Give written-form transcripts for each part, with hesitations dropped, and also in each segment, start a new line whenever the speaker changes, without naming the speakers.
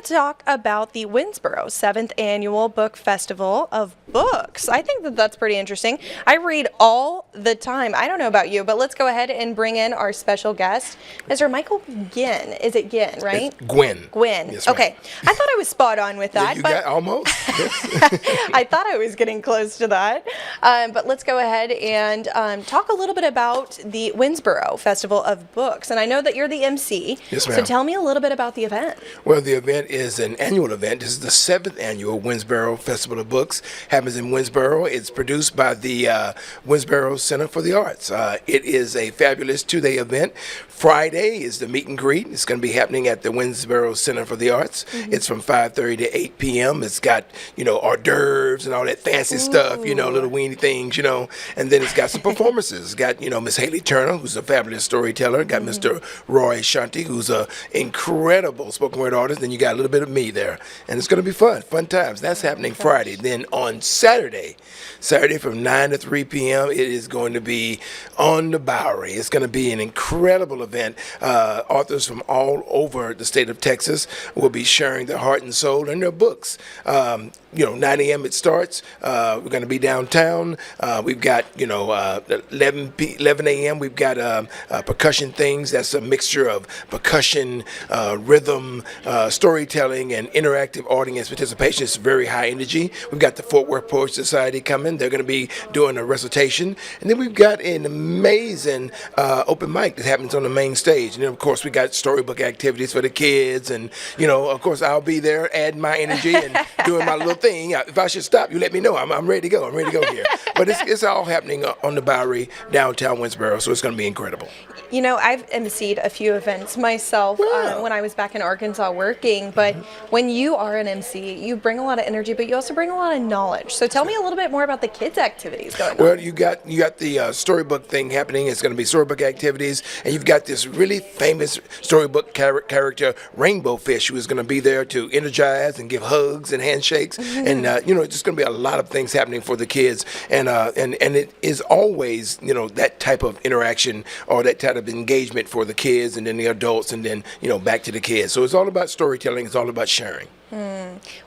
going to talk about the Winnsboro 7th Annual Book Festival of Books. I think that that's pretty interesting. I read all the time. I don't know about you, but let's go ahead and bring in our special guest, Mr. Michael Ginn. Is it Ginn, right?
It's Gwen.
Gwen.
Yes,
okay. I thought I was spot on with that.
Yeah, you
but
got almost.
I thought I was getting close to that. But let's go ahead and talk a little bit about the Winnsboro Festival of Books. And I know that you're the MC.
Yes, ma'am.
So tell me a little bit about the event.
Well, the event is an annual event. This is the 7th annual Winnsboro Festival of Books. Happens in Winnsboro. It's produced by the Winnsboro Center for the Arts. It is a fabulous two-day event. Friday is the meet and greet. It's going to be happening at the Winnsboro Center for the Arts. Mm-hmm. It's from 5:30 to 8 p.m. It's got, hors d'oeuvres and all that fancy stuff, little weenie things, And then it's got some performances. It's got, Miss Haley Turner, who's a fabulous storyteller. Got Mr. Roy Shanti, who's a incredible spoken word artist. Then you got a little bit of me there. And it's going to be fun times. That's happening Friday. Then on Saturday from 9 to 3 p.m., it is going to be on the Bowery. It's going to be an incredible event. Authors from all over the state of Texas will be sharing their heart and soul and their books. 9 a.m. it starts. We're going to be downtown. We've got, 11 a.m. We've got percussion things. That's a mixture of percussion, rhythm, storytelling, and interactive audience participation. It's very high energy. We've got the Fort Worth Poetry Society coming. They're going to be doing a recitation. And then we've got an amazing open mic that happens on the main stage. And then, of course, we got storybook activities for the kids. And, of course, I'll be there adding my energy and doing my little thing. If I should stop, you let me know. I'm ready to go. I'm ready to go here. But it's all happening on the Bowery, downtown Winnsboro, so it's going to be incredible.
I've emceed a few events myself when I was back in Arkansas working, but when you are an MC, you bring a lot of energy, but you also bring a lot of knowledge. So tell me a little bit more about the kids' activities going on.
Well, you got the storybook thing happening. It's going to be storybook activities, and you've got this really famous storybook character, Rainbow Fish, who is going to be there to energize and give hugs and handshakes, and it's just going to be a lot of things happening for the kids, and it is always that type of interaction or that type of engagement for the kids and then the adults and then back to the kids. So it's all about storytelling. It's all about sharing.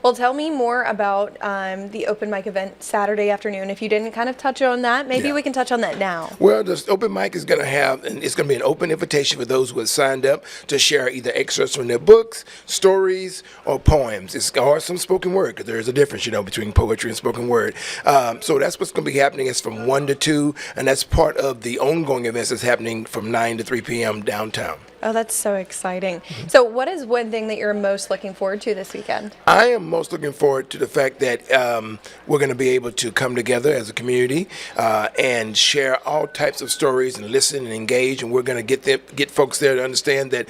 Well, tell me more about the open mic event Saturday afternoon. If you didn't kind of touch on that, maybe we can touch on that now.
Well, the open mic is going to have, and it's going to be an open invitation for those who have signed up to share either excerpts from their books, stories, or poems. Or some spoken word, because there's a difference, between poetry and spoken word. So that's what's going to be happening. It's from 1 to 2, and that's part of the ongoing events that's happening from 9 to 3 p.m. downtown.
Oh, that's so exciting. So what is one thing that you're most looking forward to this weekend?
I am most looking forward to the fact that we're going to be able to come together as a community and share all types of stories and listen and engage. And we're going to get folks there to understand that,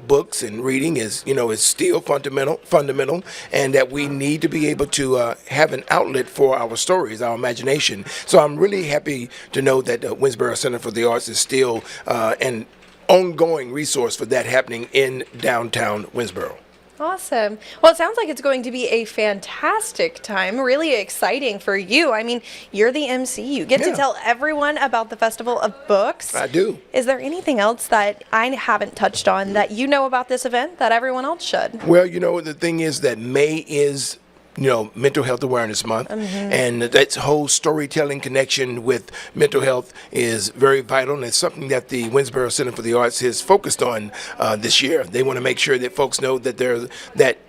books and reading is still fundamental, and that we need to be able to have an outlet for our stories, our imagination. So I'm really happy to know that the Winnsboro Center for the Arts is still an ongoing resource for that happening in downtown Winnsboro.
Awesome. Well, it sounds like it's going to be a fantastic time, really exciting for you. I mean, you're the MC. You get to tell everyone about the Festival of Books.
I do.
Is there anything else that I haven't touched on that you know about this event that everyone else should?
Well, the thing is that May is Mental Health Awareness Month, and that whole storytelling connection with mental health is very vital, and it's something that the Winnsboro Center for the Arts has focused on this year. They want to make sure that folks know that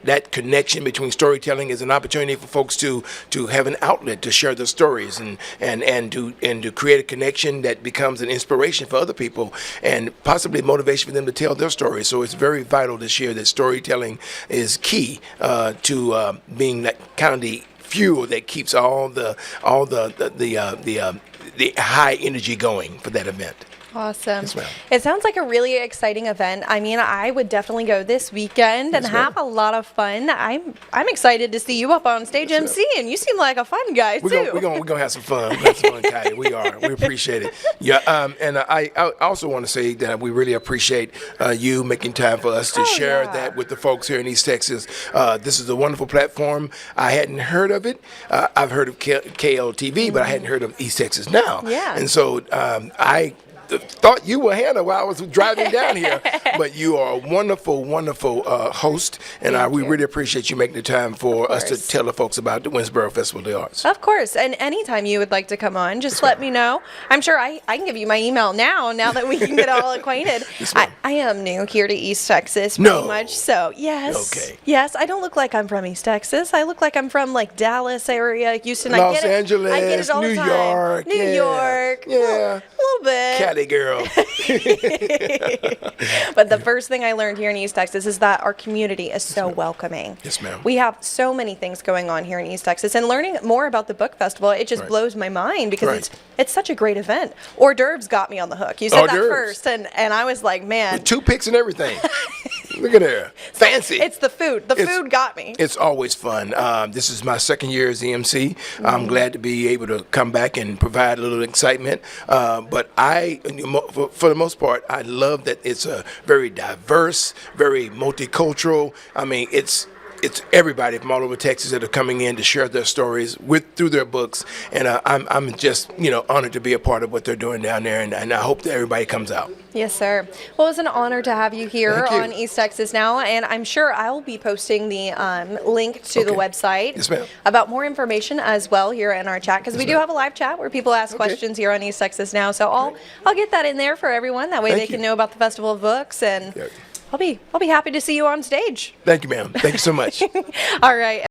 that connection between storytelling is an opportunity for folks to have an outlet to share their stories and to create a connection that becomes an inspiration for other people and possibly motivation for them to tell their stories. So it's very vital this year that storytelling is key to being that kind of the fuel that keeps all the high energy going for that event.
Awesome.
Yes, ma'am.
It sounds like a really exciting event. I mean, I would definitely go this weekend and have a lot of fun. I'm excited to see you up on stage MC, and you seem like a fun guy too.
We're gonna have some fun. We're gonna have some fun, Kylie. We are. We appreciate it. Yeah. And I also want to say that we really appreciate you making time for us to share that with the folks here in East Texas. This is a wonderful platform. I hadn't heard of it. I've heard of KLTV, but I hadn't heard of East Texas Now.
Yeah.
And so thought you were Hannah while I was driving down here, but you are a wonderful, wonderful host, and we really appreciate you making the time for us to tell the folks about the Winnsboro Festival of the Arts.
Of course, and anytime you would like to come on, just let me know. I'm sure I can give you my email now that we can get all acquainted. I am new here to East Texas, pretty much, so yes.
Okay.
Yes, I don't look like I'm from East Texas. I look like I'm from like Dallas area, Houston.
Los
I
Angeles,
get it all
New
the time.
York.
New York.
Yeah.
A little bit.
Cali girl.
But the first thing I learned here in East Texas is that our community is so welcoming.
Yes, ma'am.
We have so many things going on here in East Texas, and learning more about the book festival, it just blows my mind because it's such a great event. Hors d'oeuvres got me on the hook. You said that first, and I was like, man.
With toothpicks and everything. Look at there. Fancy.
It's the food. The food got me.
It's always fun. This is my second year as EMC. I'm glad to be able to come back and provide a little excitement. But for the most part, I love that it's a very diverse, very multicultural. I mean, it's everybody from all over Texas that are coming in to share their stories through their books, and I'm just honored to be a part of what they're doing down there, and I hope that everybody comes out.
Yes, sir. Well, it's an honor to have you here on East Texas Now, and I'm sure I'll be posting the link to the website about more information as well here in our chat, because we do have a live chat where people ask questions here on East Texas Now. So I'll get that in there for everyone. That way they can know about the Festival of Books, and I'll be happy to see you on stage.
Thank you, ma'am. Thank you so much.
All right.